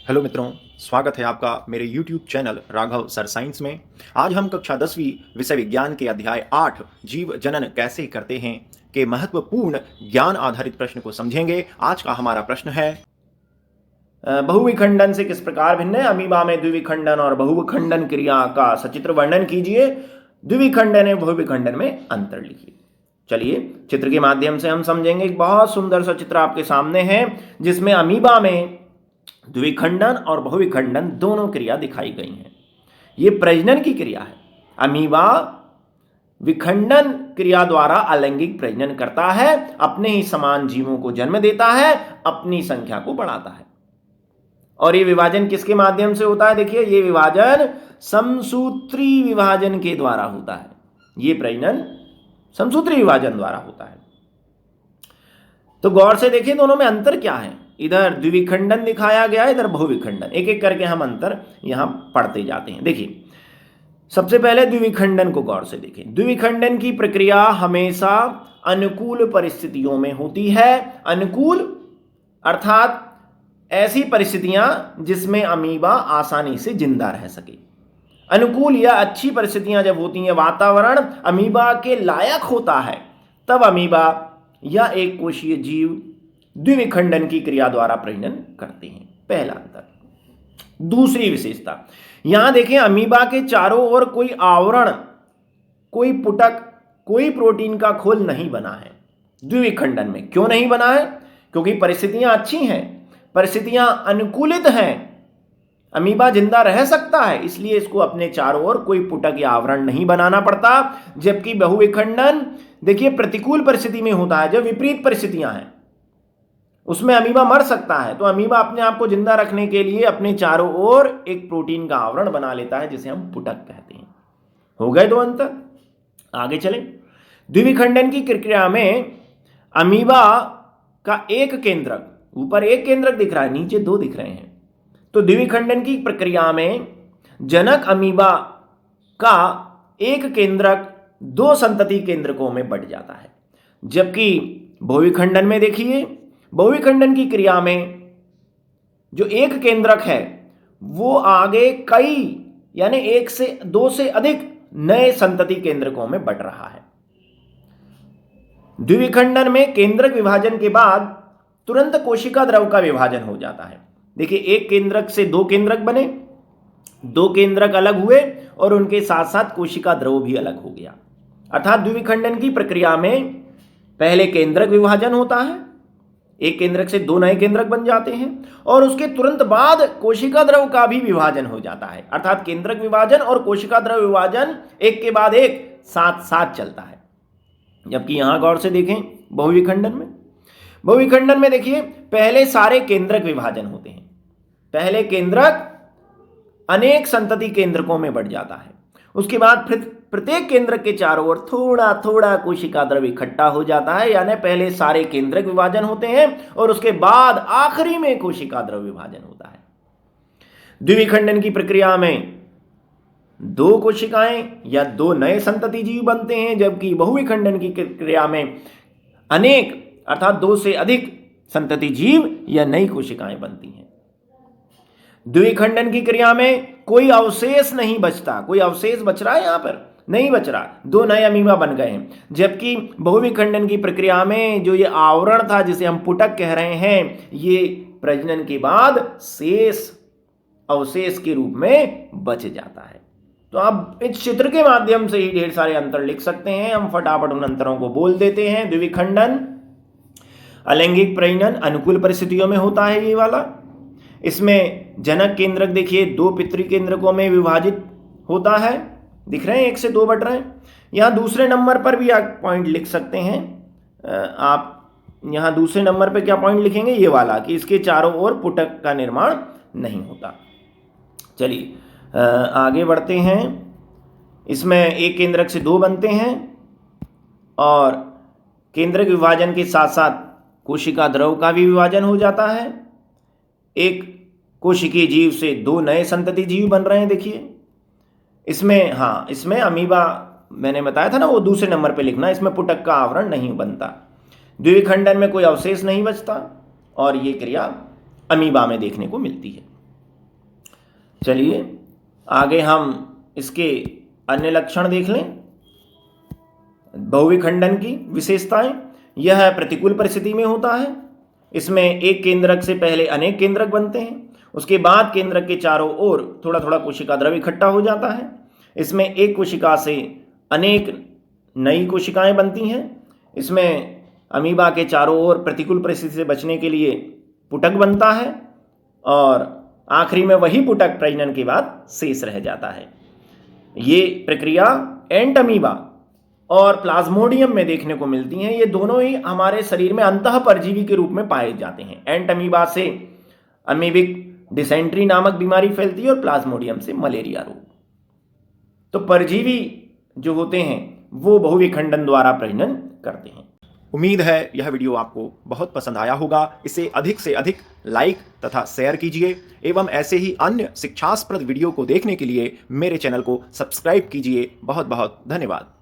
Hello मित्रों, स्वागत है आपका मेरे YouTube channel Raghav sir science में। आज हम कक्षा 10वीं विषय विज्ञान के अध्याय 8 जीव जनन कैसे करते हैं के महत्वपूर्ण ज्ञान आधारित प्रश्न को समझेंगे। आज का हमारा प्रश्न है, बहुविखंडन से किस प्रकार भिन्न है? अमीबा में द्विविखंडन और बहुविखंडन क्रिया का सचित्र वर्णन कीजिए। द्विविखंडन एवं बहुविखंडन में अंतर लिखिए। चलिए चित्र के माध्यम से हम समझेंगे। एक बहुत सुंदर सा चित्र आपके सामने है जिसमें अमीबा में द्विविखंडन और बहुविखंडन दोनों क्रिया दिखाई गई हैं। ये प्रजनन की क्रिया है। अमीबा विखंडन क्रिया द्वारा अलैंगिक प्रजनन करता है, अपने ही समान जीवों को जन्म देता है, अपनी संख्या को बढ़ाता है। और ये विभाजन किसके माध्यम से होता है? देखिए, ये विभाजन समसूत्री विभाजन के द्वारा होता है। ये प्रजनन समसूत्री विभाजन द्वारा होता है। तो गौर से देखिए दोनों में अंतर क्या है। इधर द्विविखंडन दिखाया गया है, इधर बहुविखंडन। एक एक करके हम अंतर यहां पढ़ते जाते हैं। देखिए, सबसे पहले द्विविखंडन को गौर से देखें। द्विविखंडन की प्रक्रिया हमेशा अनुकूल परिस्थितियों में होती है। अनुकूल अर्थात ऐसी परिस्थितियां जिसमें अमीबा आसानी से जिंदा रह सके। अनुकूल या अच्छी परिस्थितियां जब होती हैं, वातावरण अमीबा के लायक होता है, तब अमीबा या एक कोशीय जीव द्विविखंडन की क्रिया द्वारा प्रजनन करते हैं। पहला अंतर। दूसरी विशेषता, यहां देखें, अमीबा के चारों ओर कोई आवरण, कोई पुटक, कोई प्रोटीन का खोल नहीं बना है द्विविखंडन में। क्यों नहीं बना है? क्योंकि परिस्थितियां अच्छी हैं, परिस्थितियां अनुकूलित हैं, अमीबा जिंदा रह सकता है, इसलिए इसको अपने चारों ओर कोई पुटक या आवरण नहीं बनाना पड़ता। जबकि बहुविखंडन देखिए प्रतिकूल परिस्थिति में होता है। जब विपरीत परिस्थितियां हैं उसमें अमीबा मर सकता है, तो अमीबा अपने आप को जिंदा रखने के लिए अपने चारों ओर एक प्रोटीन का आवरण बना लेता है, जिसे हम पुटक कहते हैं। हो गए दो अंतर। आगे चलें। द्विविखंडन की प्रक्रिया में अमीबा का एक केंद्रक, ऊपर एक केंद्रक दिख रहा है, नीचे दो दिख रहे हैं। तो द्विविखंडन की प्रक्रिया में जनक अमीबा का एक केंद्रक दो संतति केंद्रकों में बंट जाता है। जबकि बहुविखंडन में देखिए, बहुविखंडन की क्रिया में जो एक केंद्रक है वो आगे कई यानी एक से दो से अधिक नए संतति केंद्रकों में बंट रहा है। द्विविखंडन में केंद्रक विभाजन के बाद तुरंत कोशिका द्रव का विभाजन हो जाता है। देखिए, एक केंद्रक से दो केंद्रक बने, दो केंद्रक अलग हुए और उनके साथ साथ कोशिका द्रव भी अलग हो गया। अर्थात द्विविखंडन की प्रक्रिया में पहले केंद्रक विभाजन होता है, एक केंद्रक से दो नए केंद्रक बन जाते हैं, और उसके तुरंत बाद कोशिका द्रव का भी विभाजन हो जाता है। अर्थात केंद्रक विभाजन और कोशिका द्रव विभाजन एक के बाद एक साथ साथ चलता है। जबकि यहां गौर से देखें, बहुविखंडन में देखिए पहले सारे केंद्रक विभाजन होते हैं। पहले केंद्रक अनेक संतति केंद्रकों में बढ़ जाता है। उसके बाद फिर प्रत्येक केंद्रक के चारों ओर थोड़ा थोड़ा कोशिका द्रव इकट्ठा हो जाता है। यानी पहले सारे केंद्रक विभाजन होते हैं और उसके बाद आखिरी में कोशिका द्रव विभाजन होता है। द्विविखंडन की प्रक्रिया में दो कोशिकाएं या दो नए संतति जीव बनते हैं, जबकि बहुविखंडन की प्रक्रिया में अनेक अर्थात दो से अधिक संतति जीव या नई कोशिकाएं बनती हैं। द्विविखंडन की क्रिया में कोई अवशेष नहीं बचता। कोई अवशेष बच रहा है? यहां पर नहीं बच रहा, दो नए अमीबा बन गए हैं। जबकि बहुविखंडन की प्रक्रिया में जो ये आवरण था, जिसे हम पुटक कह रहे हैं, ये प्रजनन के बाद शेष अवशेष के रूप में बच जाता है। तो आप इस चित्र के माध्यम से ही ढेर सारे अंतर लिख सकते हैं। हम फटाफट उन अंतरों को बोल देते हैं। द्विविखंडन अलैंगिक प्रजनन अनुकूल परिस्थितियों में होता है, ये वाला। इसमें जनक केंद्रक देखिए दो पितृ केंद्रकों में विभाजित होता है, दिख रहे हैं, एक से दो बट रहे हैं। यहां दूसरे नंबर पर भी आप पॉइंट लिख सकते हैं। आप यहां दूसरे नंबर पर क्या पॉइंट लिखेंगे? ये वाला, कि इसके चारों ओर पुटक का निर्माण नहीं होता। चलिए आगे बढ़ते हैं। इसमें एक केंद्रक से दो बनते हैं और केंद्रक विभाजन के साथ साथ कोशिका द्रव का भी विभाजन हो जाता है। एक कोशिकीय जीव से दो नए संतति जीव बन रहे हैं। देखिए इसमें अमीबा मैंने बताया था ना, वो दूसरे नंबर पे लिखना। इसमें पुटक का आवरण नहीं बनता। द्विविखंडन में कोई अवशेष नहीं बचता और ये क्रिया अमीबा में देखने को मिलती है। चलिए आगे हम इसके अन्य लक्षण देख लें। बहुविखंडन की विशेषताएं, यह प्रतिकूल परिस्थिति में होता है। इसमें एक केंद्रक से पहले अनेक केंद्रक बनते हैं, उसके बाद केंद्रक के चारों ओर थोड़ा थोड़ा कोशिका द्रव इकट्ठा हो जाता है। इसमें एक कोशिका से अनेक नई कोशिकाएं बनती हैं। इसमें अमीबा के चारों ओर प्रतिकूल परिस्थिति से बचने के लिए पुटक बनता है और आखिरी में वही पुटक प्रजनन के बाद शेष रह जाता है। ये प्रक्रिया एंट अमीबा और प्लाज्मोडियम में देखने को मिलती हैं। ये दोनों ही हमारे शरीर में अंतः परजीवी के रूप में पाए जाते हैं। एंट अमीबा से अमीबिक डिसेंट्री नामक बीमारी फैलती है और प्लाज्मोडियम से मलेरिया रोग। तो परजीवी जो होते हैं वो बहुविखंडन द्वारा प्रजनन करते हैं। उम्मीद है यह वीडियो आपको बहुत पसंद आया होगा। इसे अधिक से अधिक लाइक तथा शेयर कीजिए एवं ऐसे ही अन्य शिक्षास्पद वीडियो को देखने के लिए मेरे चैनल को सब्सक्राइब कीजिए। बहुत बहुत धन्यवाद।